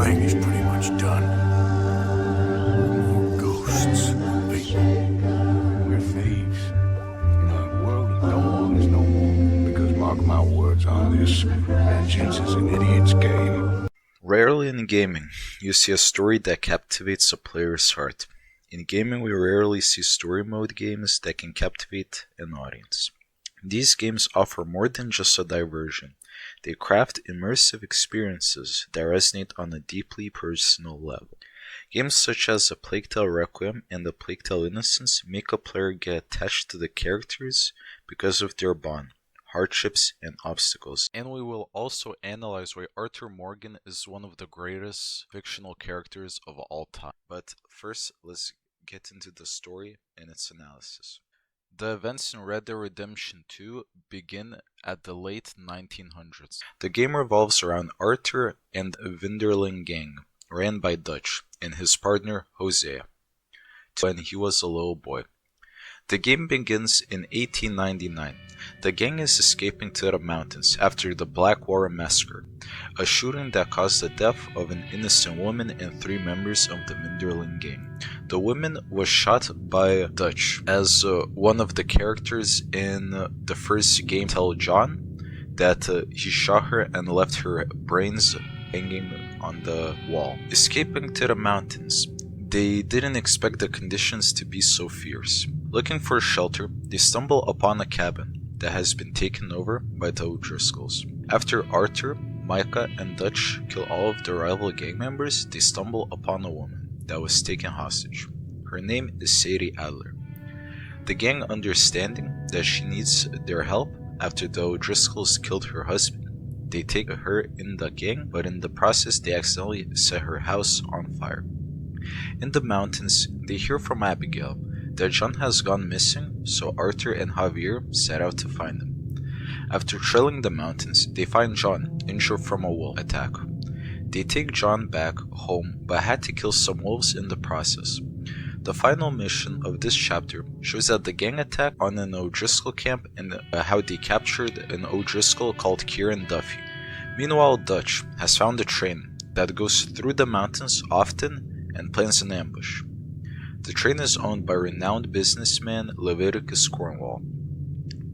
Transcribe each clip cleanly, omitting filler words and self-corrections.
thing is pretty much done. More ghosts, people. We're thieves. In a world that don't want us no more. Because mark my words on this, vengeance is an idiot's game. Rarely in gaming, you see a story that captivates a player's heart. In gaming, we rarely see story mode games that can captivate an audience. These games offer more than just a diversion. They craft immersive experiences that resonate on a deeply personal level. Games such as A Plague Tale Requiem and A Plague Tale Innocence make a player get attached to the characters because of their bond, hardships, and obstacles. And we will also analyze why Arthur Morgan is one of the greatest fictional characters of all time. But first, let's get into the story and its analysis. The events in Red Dead Redemption 2 begin at the late 1900s. The game revolves around Arthur and a Vinderling gang, ran by Dutch, and his partner Hosea, when he was a little boy. The game begins in 1899. The gang is escaping to the mountains after the Blackwater Massacre, a shooting that caused the death of an innocent woman and 3 members of the Vinderling gang. The woman was shot by Dutch, as one of the characters in the first game tell John that he shot her and left her brains hanging on the wall. Escaping to the mountains, they didn't expect the conditions to be so fierce. Looking for shelter, they stumble upon a cabin that has been taken over by the O'Driscolls. After Arthur, Micah, and Dutch kill all of the rival gang members, they stumble upon a woman that was taken hostage. Her name is Sadie Adler. The gang, understanding that she needs their help after the O'Driscolls killed her husband, they take her in the gang, but in the process they accidentally set her house on fire. In the mountains, they hear from Abigail that John has gone missing, so Arthur and Javier set out to find him. After trailing the mountains, they find John, injured from a wolf attack. They take John back home, but had to kill some wolves in the process. The final mission of this chapter shows that the gang attacked on an O'Driscoll camp and how they captured an O'Driscoll called Kieran Duffy. Meanwhile, Dutch has found a train that goes through the mountains often and plans an ambush. The train is owned by renowned businessman Leviticus Cornwall.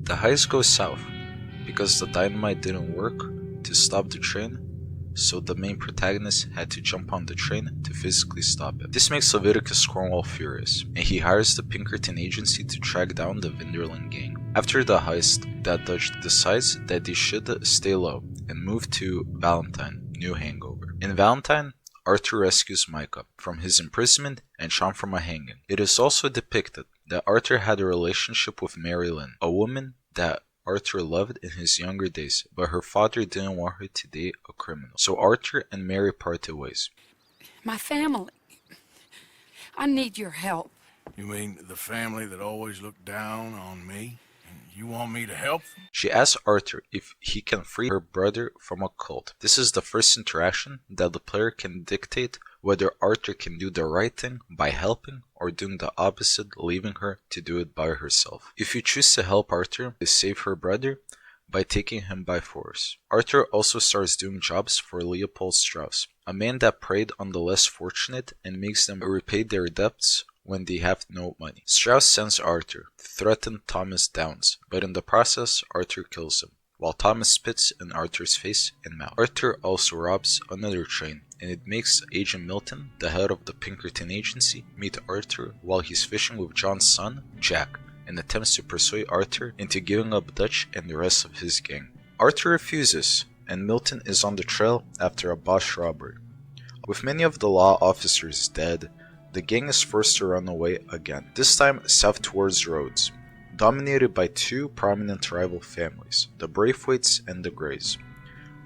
The heist goes south because the dynamite didn't work to stop the train, so the main protagonist had to jump on the train to physically stop it. This makes Leviticus Cornwall furious, and he hires the Pinkerton agency to track down the Vinderling gang. After the heist, that Dutch decides that they should stay low and move to Valentine, New Hangover. In Valentine, Arthur rescues Micah from his imprisonment and Sean from a hanging. It is also depicted that Arthur had a relationship with Mary Lynn, a woman that Arthur loved in his younger days, but her father didn't want her to date a criminal. So Arthur and Mary parted ways. My family. I need your help. You mean the family that always looked down on me? And you want me to help them? She asks Arthur if he can free her brother from a cult. This is the first interaction that the player can dictate whether Arthur can do the right thing by helping or doing the opposite, leaving her to do it by herself. If you choose to help Arthur, you save her brother by taking him by force. Arthur also starts doing jobs for Leopold Strauss, a man that preyed on the less fortunate and makes them repay their debts when they have no money. Strauss sends Arthur to threaten Thomas Downs, but in the process, Arthur kills him, while Thomas spits in Arthur's face and mouth. Arthur also robs another train, and it makes Agent Milton, the head of the Pinkerton agency, meet Arthur while he's fishing with John's son, Jack, and attempts to persuade Arthur into giving up Dutch and the rest of his gang. Arthur refuses, and Milton is on the trail after a botched robbery. With many of the law officers dead, the gang is forced to run away again, this time south towards Rhodes, dominated by 2 prominent rival families, the Braithwaites and the Greys.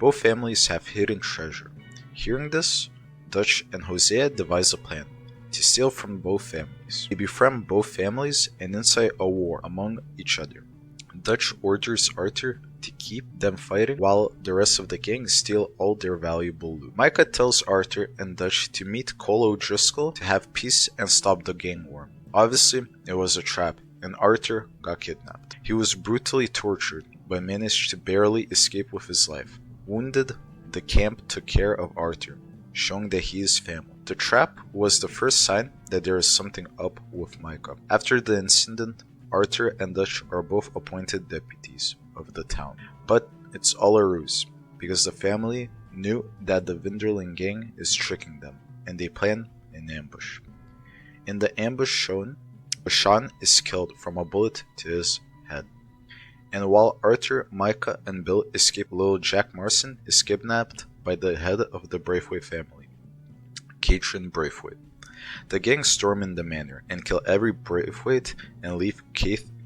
Both families have hidden treasure. Hearing this, Dutch and Hosea devise a plan to steal from both families. They befriend both families and incite a war among each other. Dutch orders Arthur to keep them fighting while the rest of the gang steal all their valuable loot. Micah tells Arthur and Dutch to meet Cole O'Driscoll to have peace and stop the gang war. Obviously, it was a trap, and Arthur got kidnapped. He was brutally tortured, but managed to barely escape with his life. Wounded, the camp took care of Arthur, showing that he is family. The trap was the first sign that there is something up with Micah. After the incident, Arthur and Dutch are both appointed deputies of the town. But it's all a ruse, because the family knew that the Vinderling gang is tricking them, and they plan an ambush. In the ambush Sean is killed from a bullet to his head. And while Arthur, Micah, and Bill escape, little Jack Marson is kidnapped by the head of the Braithwaite family, Katrin Braithwaite. The gang storm in the manor and kill every Braithwaite and leave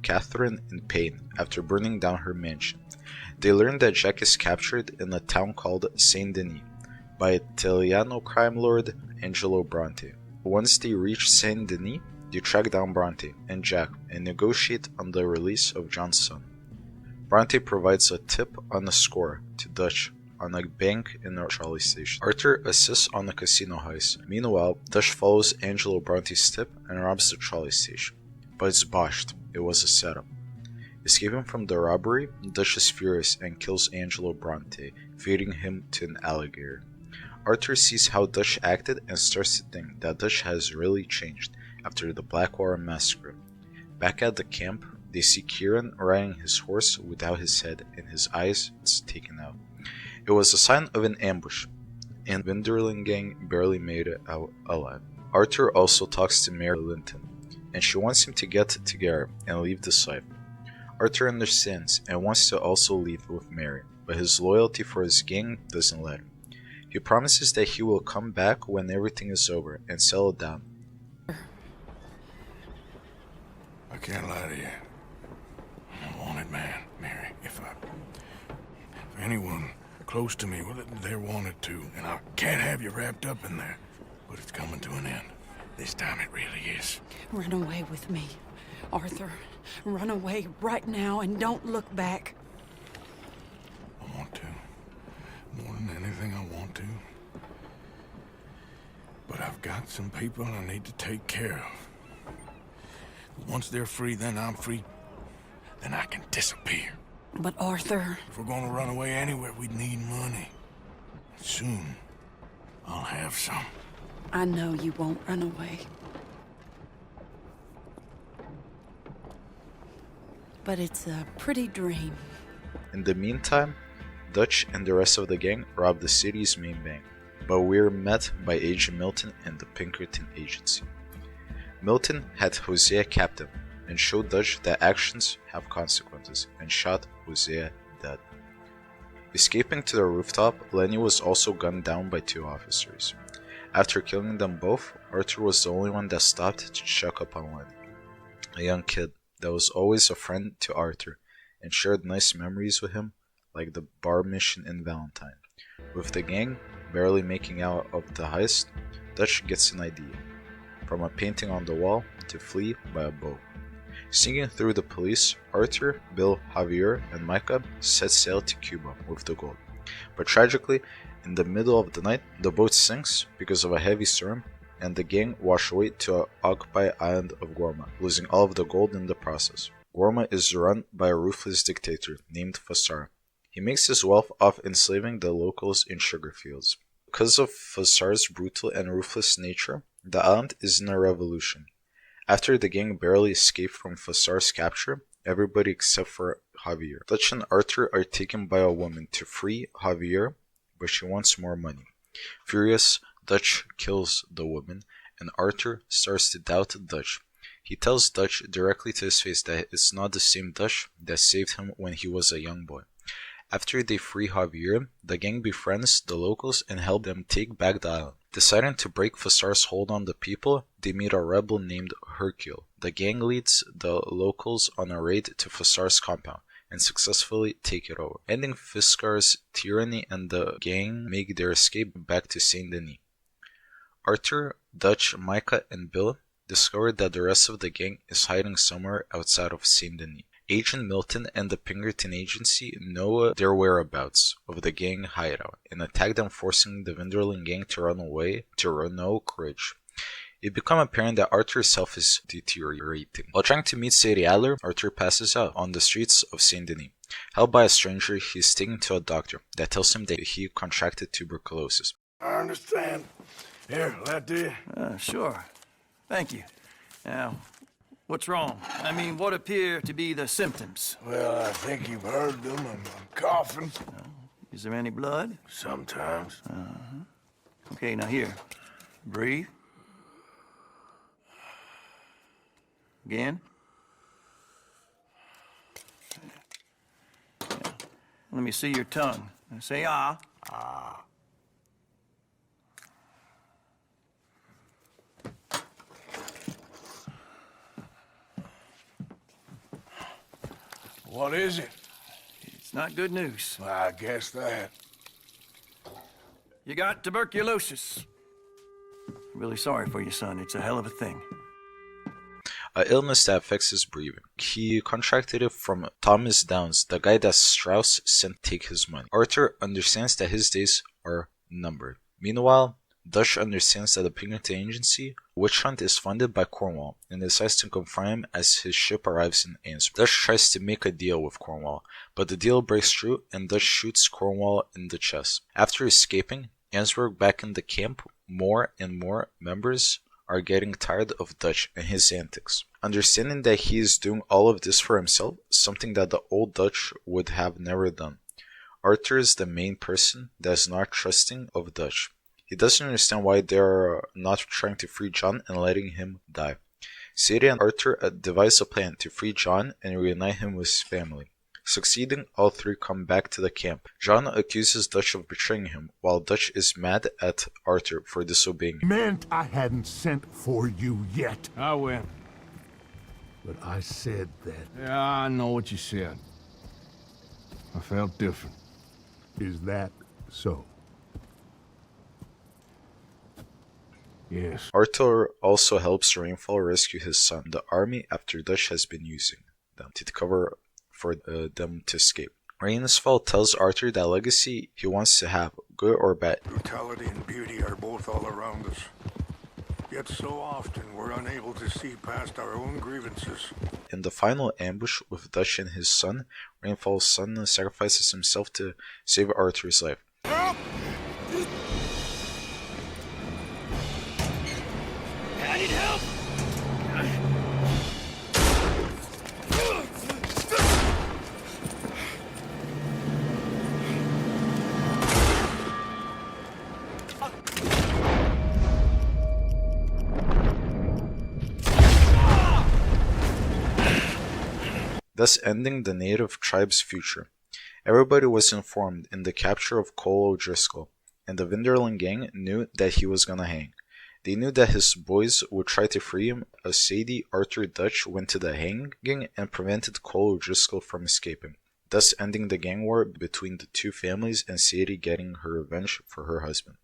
Catherine in pain after burning down her mansion. They learn that Jack is captured in a town called Saint Denis by Italiano crime lord Angelo Bronte. Once they reach Saint Denis, they track down Bronte and Jack and negotiate on the release of John's son. Bronte provides a tip on a score to Dutch on a bank in a trolley station. Arthur assists on a casino heist. Meanwhile, Dutch follows Angelo Bronte's tip and robs the trolley station. But it's botched. It was a setup. Escaping from the robbery, Dutch is furious and kills Angelo Bronte, feeding him to an alligator. Arthur sees how Dutch acted and starts to think that Dutch has really changed after the Blackwater massacre. Back at the camp, they see Kieran riding his horse without his head and his eyes taken out. It was a sign of an ambush, and the Vinderling gang barely made it out alive. Arthur also talks to Mary Linton, and she wants him to get together and leave the site. Arthur understands and wants to also leave with Mary, but his loyalty for his gang doesn't let him. He promises that he will come back when everything is over and settle down. I can't lie to you. I'm a wanted man, Mary. If anyone close to me, well, they're wanted too. And I can't have you wrapped up in there. But it's coming to an end. This time it really is. Run away with me, Arthur. Run away right now and don't look back. I want to. More than anything, I want to. But I've got some people I need to take care of. Once they're free, then I'm free. Then I can disappear. But Arthur... If we're gonna run away anywhere, we'd need money. Soon, I'll have some. I know you won't run away. But it's a pretty dream. In the meantime, Dutch and the rest of the gang rob the city's main bank, but we're met by Agent Milton and the Pinkerton Agency. Milton had Hosea captive and showed Dutch that actions have consequences and shot Hosea dead. Escaping to the rooftop, Lenny was also gunned down by two officers. After killing them both, Arthur was the only one that stopped to check up on Lenny, a young kid that was always a friend to Arthur and shared nice memories with him, like the bar mission in Valentine. With the gang barely making out of the heist, Dutch gets an idea, from a painting on the wall to flee by a boat. Sneaking through the police, Arthur, Bill, Javier, and Micah set sail to Cuba with the gold. But tragically, in the middle of the night, the boat sinks because of a heavy storm, and the gang wash away to the occupied island of Guarma, losing all of the gold in the process. Guarma is run by a ruthless dictator named Fassar. He makes his wealth off enslaving the locals in sugar fields. Because of Fassar's brutal and ruthless nature, the island is in a revolution. After the gang barely escaped from Fassar's capture, everybody except for Javier. Dutch and Arthur are taken by a woman to free Javier, but she wants more money. Furious, Dutch kills the woman, and Arthur starts to doubt Dutch. He tells Dutch directly to his face that it's not the same Dutch that saved him when he was a young boy. After they free Javier, the gang befriends the locals and help them take back the island. Deciding to break Fassar's hold on the people, they meet a rebel named Hercule. The gang leads the locals on a raid to Fassar's compound and successfully take it over. Ending Fiskar's tyranny, and the gang make their escape back to Saint Denis. Arthur, Dutch, Micah, and Bill discover that the rest of the gang is hiding somewhere outside of Saint Denis. Agent Milton and the Pinkerton Agency know their whereabouts of the gang hideout and attack them, forcing the Vinderling gang to run away to Roanoke Ridge. It becomes apparent that Arthur's health is deteriorating. While trying to meet Sadie Adler, Arthur passes out on the streets of Saint Denis. Held by a stranger, he is taken to a doctor that tells him that he contracted tuberculosis. I understand. Here, that do. Sure. Thank you. Now, what's wrong? I mean, what appear to be the symptoms? Well, I think you've heard them. I'm coughing. Is there any blood? Sometimes. Okay, now here. Breathe. Again. Let me see your tongue. Now say ah. What is it? It's not good news. Well, I guess that. You got tuberculosis. Really sorry for you, son. It's a hell of a thing. An illness that affects his breathing. He contracted it from Thomas Downs, the guy that Strauss sent take his money. Arthur understands that his days are numbered. Meanwhile, Dutch understands that the Pinkerton Agency witch hunt is funded by Cornwall and decides to confront him as his ship arrives in Ainsworth. Dutch tries to make a deal with Cornwall, but the deal breaks through and Dutch shoots Cornwall in the chest. After escaping, Ainsworth back in the camp, more and more members are getting tired of Dutch and his antics. Understanding that he is doing all of this for himself, something that the old Dutch would have never done. Arthur is the main person that is not trusting of Dutch. He doesn't understand why they are not trying to free John and letting him die. Sadie and Arthur devise a plan to free John and reunite him with his family. Succeeding, all three come back to the camp. John accuses Dutch of betraying him, while Dutch is mad at Arthur for disobeying him. Meant I hadn't sent for you yet. I win. But I said that. Yeah, I know what you said. I felt different. Is that so? Yes. Arthur also helps Rainfall rescue his son, the army, after Dutch has been using them to cover for them to escape. Rainfall tells Arthur that legacy he wants to have, good or bad. Brutality and beauty are both all around us. Yet so often we're unable to see past our own grievances. In the final ambush with Dutch and his son, Rainfall's son sacrifices himself to save Arthur's life. I need help! Thus ending the native tribe's future. Everybody was informed in the capture of Cole O'Driscoll, and the Vinderland gang knew that he was gonna hang. They knew that his boys would try to free him as Sadie, Arthur, Dutch went to the hanging and prevented Cole O'Driscoll from escaping, thus ending the gang war between the two families and Sadie getting her revenge for her husband.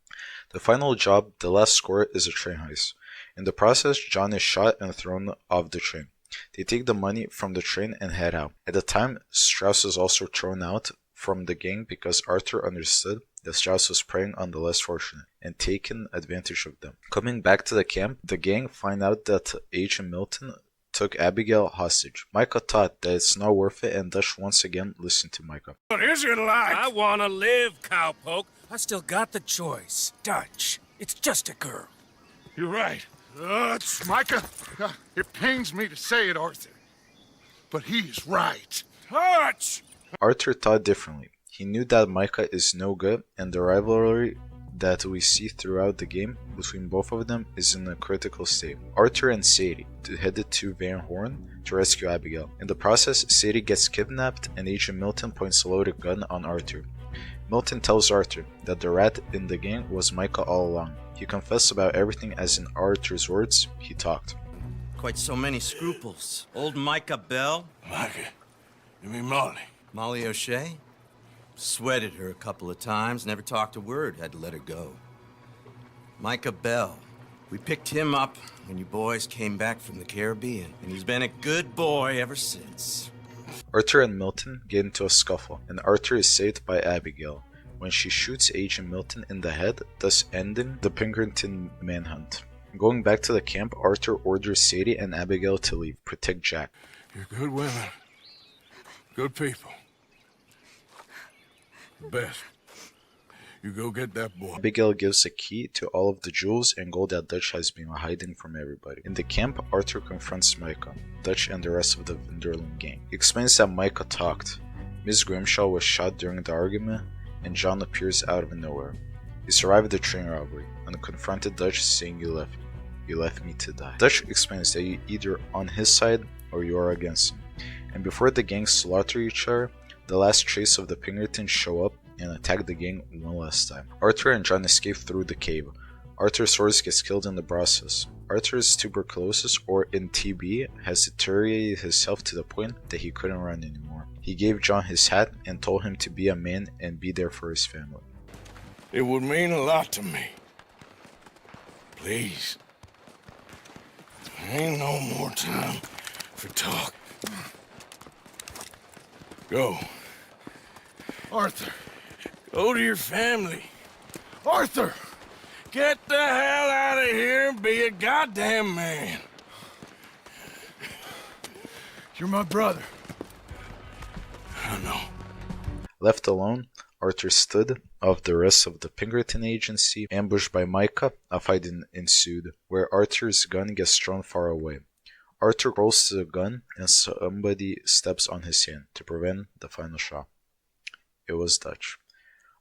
The final job, the last score, is a train heist. In the process, John is shot and thrown off the train. They take the money from the train and head out. At the time, Strauss is also thrown out from the gang because Arthur understood that Strauss was preying on the less fortunate and taking advantage of them. Coming back to the camp, the gang find out that Agent Milton took Abigail hostage. Micah thought that it's not worth it and Dutch once again listened to Micah. What is it like? I wanna live, cowpoke. I still got the choice. Dutch, it's just a girl. You're right. It's Micah. It pains me to say it, Arthur. But he's right. Touch! Arthur thought differently. He knew that Micah is no good and the rivalry that we see throughout the game between both of them is in a critical state. Arthur and Sadie headed to Van Horn to rescue Abigail. In the process, Sadie gets kidnapped and Agent Milton points a loaded gun on Arthur. Milton tells Arthur that the rat in the gang was Micah all along. He confessed about everything as in Arthur's words, he talked. Quite so many scruples. Old Micah Bell, Micah, you mean Molly? Molly O'Shea. Sweated her a couple of times, never talked a word, had to let her go. Micah Bell. We picked him up when you boys came back from the Caribbean, and he's been a good boy ever since. Arthur and Milton get into a scuffle, and Arthur is saved by Abigail when she shoots Agent Milton in the head, thus ending the Pinkerton manhunt. Going back to the camp, Arthur orders Sadie and Abigail to leave, protect Jack. You're good women. Good people. The best. You go get that boy. Abigail gives a key to all of the jewels and gold that Dutch has been hiding from everybody. In the camp, Arthur confronts Micah, Dutch, and the rest of the Vanderlyn gang. He explains that Micah talked. Miss Grimshaw was shot during the argument, and John appears out of nowhere. He survived the train robbery and confronted Dutch, saying, "You left me. You left me to die." Dutch explains that you're either on his side or you are against him. And before the gangs slaughter each other, the last trace of the Pinkertons show up and attack the gang one last time. Arthur and John escape through the cave. Arthur's horse gets killed in the process. Arthur's tuberculosis, or in TB, has deteriorated his health to the point that he couldn't run anymore. He gave John his hat and told him to be a man and be there for his family. It would mean a lot to me. Please. Ain't no more time for talk. Go. Arthur. Go to your family. Arthur! Get the hell out of here and be a goddamn man. You're my brother. I know. Left alone, Arthur stood of the rest of the Pinkerton agency. Ambushed by Micah, a fight ensued, where Arthur's gun gets thrown far away. Arthur rolls to the gun and somebody steps on his hand to prevent the final shot. It was Dutch.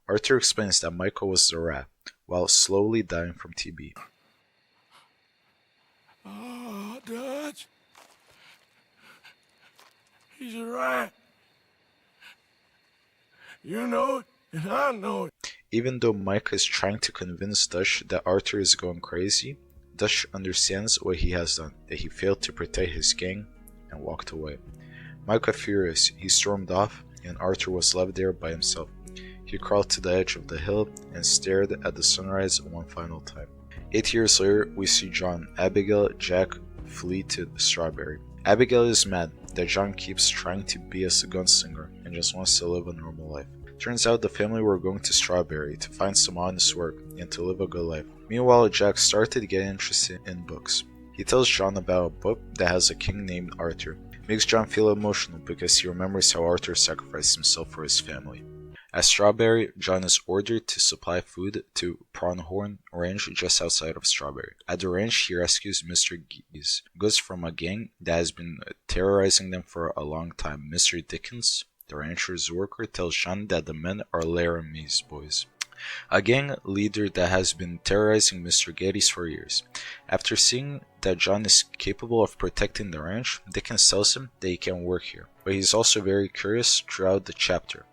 Arthur explains that Micah was the rat, while slowly dying from TB. Oh, Dutch. He's a rat. You know it, and I know it. Even though Micah is trying to convince Dutch that Arthur is going crazy, Dutch understands what he has done, that he failed to protect his gang, and walked away. Micah furious, he stormed off, and Arthur was left there by himself. He crawled to the edge of the hill and stared at the sunrise one final time. 8 years later, we see John, Abigail, Jack flee to Strawberry. Abigail is mad that John keeps trying to be a gunslinger and just wants to live a normal life. Turns out the family were going to Strawberry to find some honest work and to live a good life. Meanwhile, Jack started to get interested in books. He tells John about a book that has a king named Arthur. Makes John feel emotional because he remembers how Arthur sacrificed himself for his family. At Strawberry, John is ordered to supply food to Pronghorn Ranch just outside of Strawberry. At the ranch, he rescues Mr. Geese, goods from a gang that has been terrorizing them for a long time. Mr. Dickens, the rancher's worker, tells John that the men are Laramie's boys, a gang leader that has been terrorizing Mr. Geddes for years. After seeing that John is capable of protecting the ranch, Dickens tells him that he can work here, but he's also very curious throughout the chapter,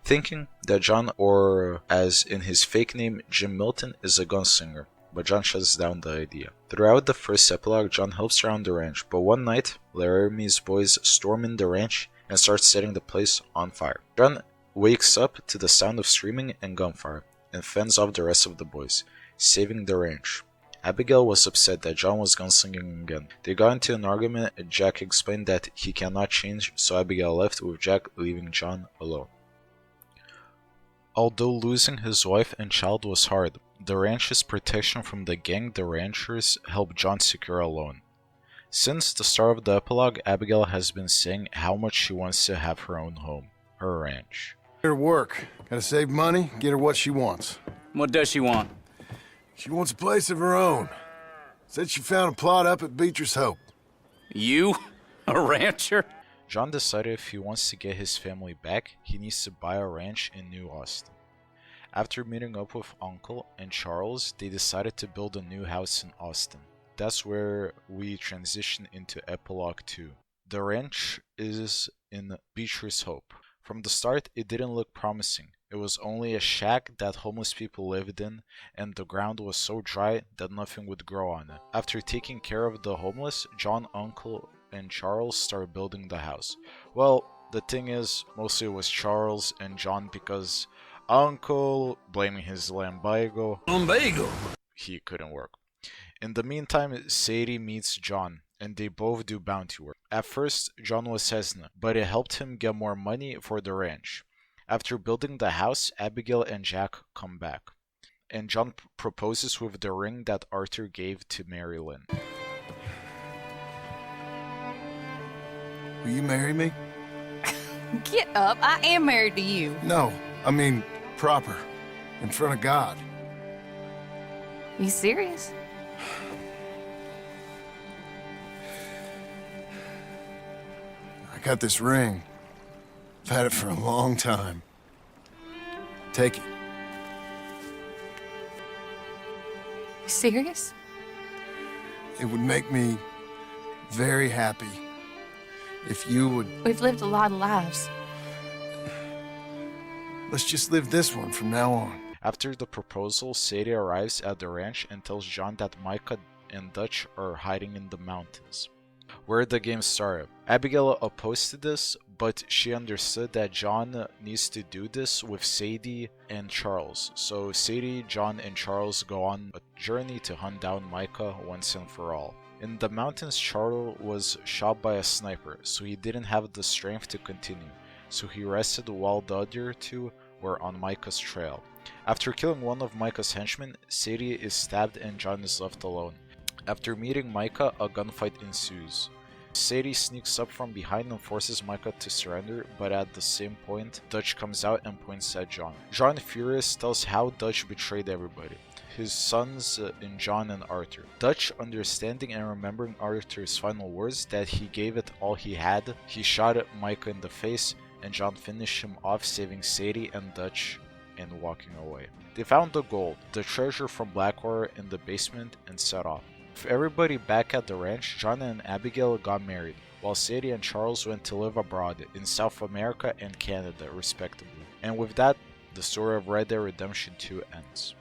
thinking that John, or as in his fake name Jim Milton, is a gunslinger, but John shuts down the idea. Throughout the first epilogue, John helps around the ranch, but one night, Laramie's boys storm in the ranch and start setting the place on fire. John wakes up to the sound of screaming and gunfire, and fends off the rest of the boys, saving the ranch. Abigail was upset that John was gunslinging again. They got into an argument and Jack explained that he cannot change, so Abigail left, with Jack leaving John alone. Although losing his wife and child was hard, the ranch's protection from the gang the ranchers helped John secure a loan. Since the start of the epilogue, Abigail has been saying how much she wants to have her own home, her ranch. Her work. Gotta save money, get her what she wants. What does she want? She wants a place of her own. Said she found a plot up at Beecher's Hope. You? A rancher? John decided if he wants to get his family back, he needs to buy a ranch in New Austin. After meeting up with Uncle and Charles, they decided to build a new house in Austin. That's where we transition into Epilogue 2. The ranch is in Beecher's Hope. From the start, it didn't look promising. It was only a shack that homeless people lived in, and the ground was so dry that nothing would grow on it. After taking care of the homeless, John, Uncle, and Charles started building the house. Well, the thing is, mostly it was Charles and John because Uncle, blaming his lumbago, he couldn't work. In the meantime, Sadie meets John, and they both do bounty work. At first, John was hesitant, but it helped him get more money for the ranch. After building the house, Abigail and Jack come back, and John proposes with the ring that Arthur gave to Mary Lynn. Will you marry me? Get up, I am married to you. No, I mean proper. In front of God. You serious? I got this ring. I've had it for a long time. Take it. You serious? It would make me very happy if you would... We've lived a lot of lives. Let's just live this one from now on. After the proposal, Sadie arrives at the ranch and tells John that Micah and Dutch are hiding in the mountains, where the game started. Abigail opposed to this, but she understood that John needs to do this with Sadie and Charles. So Sadie, John, and Charles go on a journey to hunt down Micah once and for all. In the mountains, Charles was shot by a sniper, so he didn't have the strength to continue. So he rested while the other two were on Micah's trail. After killing one of Micah's henchmen, Sadie is stabbed and John is left alone. After meeting Micah, a gunfight ensues. Sadie sneaks up from behind and forces Micah to surrender, but at the same point, Dutch comes out and points at John. John, furious, tells how Dutch betrayed everybody. His sons in John and Arthur. Dutch, understanding and remembering Arthur's final words that he gave it all he had, he shot at Micah in the face, and John finished him off, saving Sadie and Dutch and walking away. They found the gold, the treasure from Blackwater, in the basement and set off. With everybody back at the ranch, John and Abigail got married, while Sadie and Charles went to live abroad in South America and Canada, respectively. And with that, the story of Red Dead Redemption 2 ends.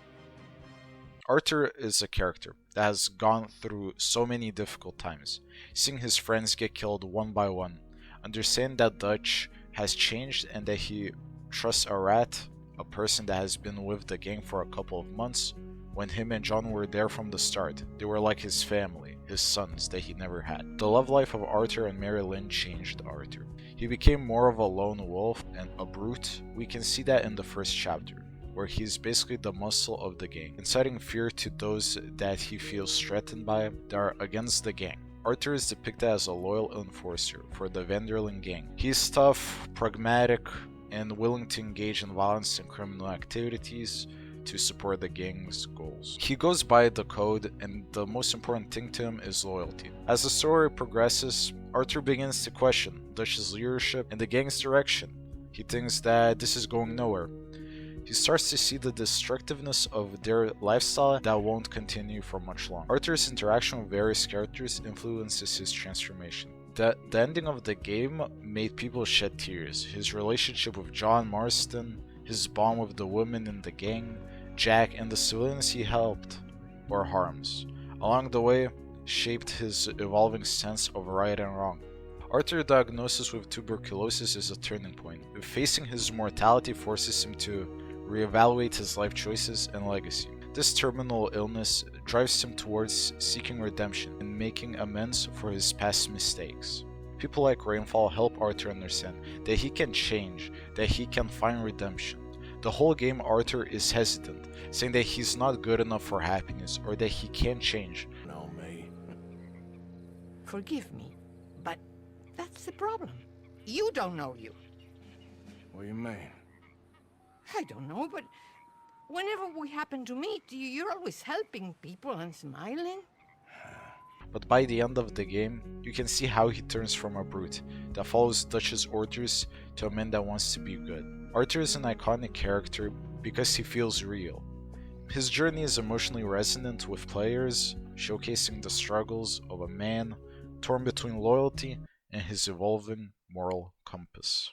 Arthur is a character that has gone through so many difficult times, seeing his friends get killed one by one, understand that Dutch has changed and that he trusts a rat, a person that has been with the gang for a couple of months, when him and John were there from the start. They were like his family, his sons that he never had. The love life of Arthur and Mary Lynn changed Arthur. He became more of a lone wolf and a brute. We can see that in the first chapter, where he's basically the muscle of the gang, inciting fear to those that he feels threatened by that are against the gang. Arthur is depicted as a loyal enforcer for the Vanderlyn gang. He's tough, pragmatic, and willing to engage in violence and criminal activities to support the gang's goals. He goes by the code, and the most important thing to him is loyalty. As the story progresses, Arthur begins to question Dutch's leadership and the gang's direction. He thinks that this is going nowhere. He starts to see the destructiveness of their lifestyle that won't continue for much longer. Arthur's interaction with various characters influences his transformation. The ending of the game made people shed tears. His relationship with John Marston, his bond with the women in the gang, Jack, and the civilians he helped or harms, along the way, shaped his evolving sense of right and wrong. Arthur's diagnosis with tuberculosis is a turning point. Facing his mortality forces him to reevaluate his life choices and legacy. This terminal illness drives him towards seeking redemption and making amends for his past mistakes. People like Rainfall help Arthur understand that he can change, that he can find redemption. The whole game Arthur is hesitant, saying that he's not good enough for happiness or that he can't change. No, me. Forgive me, but that's the problem. You don't know you. What do you mean? I don't know, but whenever we happen to meet, you're always helping people and smiling. But by the end of the game, you can see how he turns from a brute that follows Dutch's orders to a man that wants to be good. Arthur is an iconic character because he feels real. His journey is emotionally resonant with players, showcasing the struggles of a man torn between loyalty and his evolving moral compass.